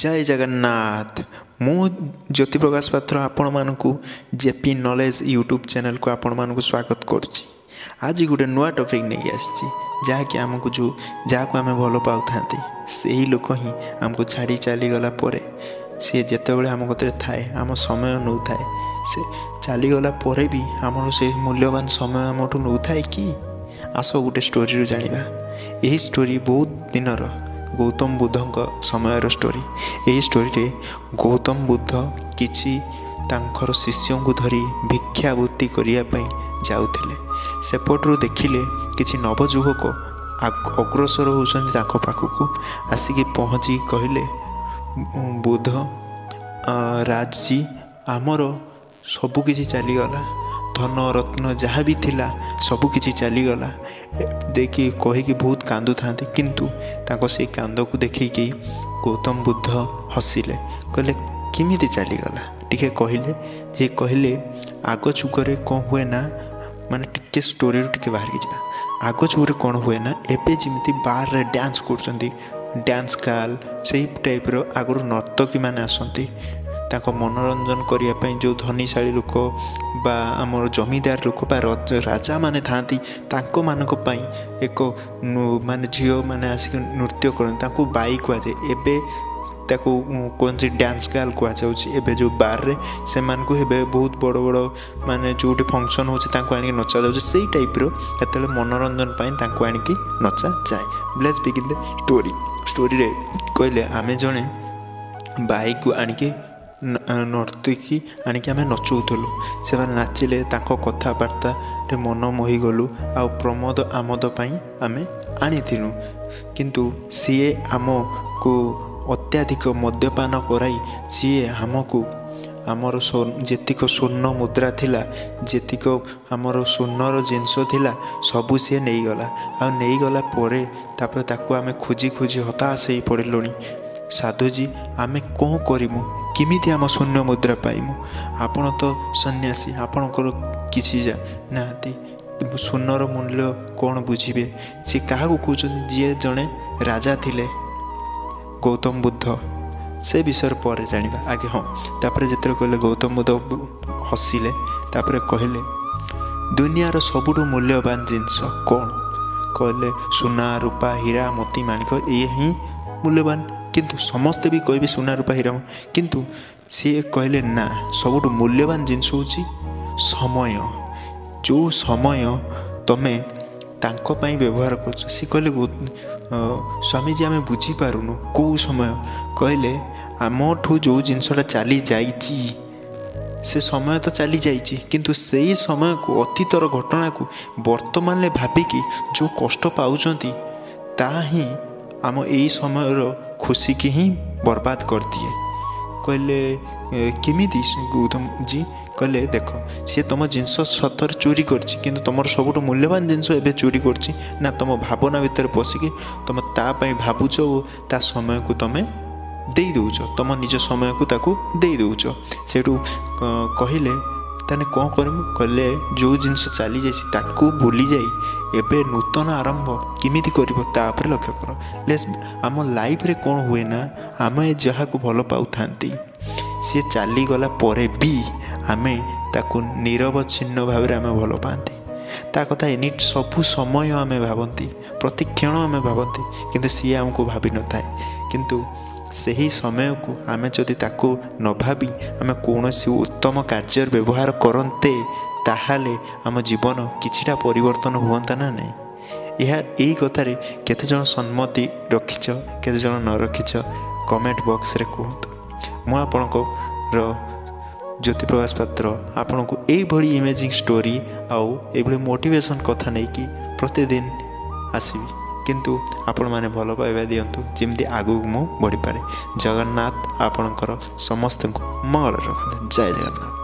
जय जगन्नाथ। मु ज्योति प्रकाश पात्र आपण मानकु जेपी नॉलेज यूट्यूब चैनल को आपण मानकु स्वागत करुच्ची। आज गोटे नुआ टॉपिक नहीं आसी जहाँकि आमको जो जहाँ आम भल पाऊ से ही लोक ही आमको छाड़ी चली गला परे सी जितेबाला आम कत थाए आम समय नौ थाए से चलीगला परे भी आम से मूल्यवान समय आमठू नौ थाए कि आस गोटे स्टोरी जानिबा। यही स्टोरी बहुत दिनर गौतम बुद्ध समय स्टोरी। यही स्टोरी रे गौतम बुद्ध किछि तांकर शिष्यों को धरी भिक्षावृत्ति करने जाउथिले। सेपटू देखिले किछि नवजुवक अग्रसर होउछन्ति ताको पाखकु आसिकी पहुँची कहले बुद्ध राजजी आमर सबकिछि चलीगला, धन रत्न जहाँ भी थिला सबकिछि चलीगला देखी कहीकि बहुत कांदु था किंतु ताको से कांद को देखिकी गौतम बुद्ध हसिले कहले किमिति चलीगला टिके कहले जे कहले आग चुगरे कौन हुए ना माने टिके स्टोरी टिके बाहर की जा आग चुगरे कौन हुए ना एबे जिमिति बार रे डांस करछंती डांस काल से टाइप रो आगरु नर्तकी माने आसंती ताको मनोरंजन करिया पई जो धनीशाली लोक बा आमर जमीदार लोक बा राजा माने थांती तांको मानक पई एक माने झियो माने आसिक नृत्य करन ताको बाई कुआ जे एबे ताको कोन से डांस गाल कुआ जाउची। एबे जो बार रे से मान को हेबे बहुत बड़ बड़ माने जोटी फंक्शन होची तांको आनी नचा जाउची सेही टाइप रो एतले मनोरंजन पई तांको आनी की नचा जाय। लेट्स बिगिन द स्टोरी रे कहले आमे जणे बाई को आनी के नर्तकी आणिक आम नचुलु से नाचिले ताको कथबार्ता मन मोही गलु आ प्रमोद आमोद पाई आम आनीलु किंतु सीए आम को अत्याधिक मद्यपान कराई सीए आमको आमर जेतिक स्वर्ण मुद्रा थिला जेतिक आमर स्वर्णर जिनस थिला सबू सी नहींगला आ नहींगला परे तापर ताको आम खोजी खोजी हताश हो पड़लुणी। साधुजी आमे कौन करिमु किमिति आम शून्य मुद्रा पाइमु आपण तो सन्यासी आपणकर किछि जा नाती स्वर्णर मूल्य कौन बुझिबे सी क्या कहते जी जड़े राजा थिले गौतम बुद्ध से विषय पर जानिबा आगे। हाँ तापर जिते कहले गौतम बुद्ध हसिले तापर कहले दुनियार सबुठु मूल्यवान जिनस कौन कहले सुना रूपा हीरा मोती माणिक ये ही मूल्यवान किंतु समस्ते भी कहे सुना रूपा हीरा किंतु सी कहले ना सबुठु मूल्यवान जिनस होची समय जो समय तमे तांको पाई व्यवहार कर सी कहले स्वामी जी आम बुझीपारुनु कौ समय कहले आमठू जो जिनसटा चली जाइची से समय तो चली जाइची किंतु सेही समय को अतीतर घटना को वर्तमान भाविकी जो कष्ट पाउचंती ता ही आम यही समय खुशी की ही बर्बाद कर दिए। कहले किमिति गौतम जी कहले देख सी तुम जिनस सतर चोरी करछि किंतु तुम सबुठ मूल्यवान जिनस एबे चोरी करछि ना तुम भावना भितर पशिकी तुम तापाई भावुच ता समय को तुम दे दौच तुम निज समय को ताकू दे दौच सेठू कहले ताने कौन करमु कहले जो जिनस चली जाइछि ताकू भूली जाई एबे नूतन आरंभ किमिति करिवो तापर लक्ष्य कर। लेस आम लाइफ रे कौन हुए ना आम जहाँ को भल पाऊ थांती सी चली गला परे भी आमे ताकू निरवच्छिन्न भाव में आम भल पाती ता कथा एनी सबू समय आम भावती प्रति क्षण आम भावती किंतु सी आमको भावी न थाए किंतु सही समय को आमे जदि ताकू न भावी आमे कौनसी उत्तम कार्य व्यवहार करते ताहाले आम जीवन किछिटा परिवर्तन हुअंता ना नहीं। यह यही कथार केते जन सम्मति रखिछ केते जन न रखिछ कमेंट बॉक्स रे कहतु। मु आपणको ज्योति प्रकाश पात्र आपण को यही इमेजिंग स्टोरी आउ ये मोटिवेशन कथा नहीं कि प्रतिदिन आसबि किंतु आपण माने भल पाइबा दियंतु जिमती आगु मु बढ़ी पारे। जगन्नाथ आपणकर समस्त को मंगल रखते। जय जगन्नाथ।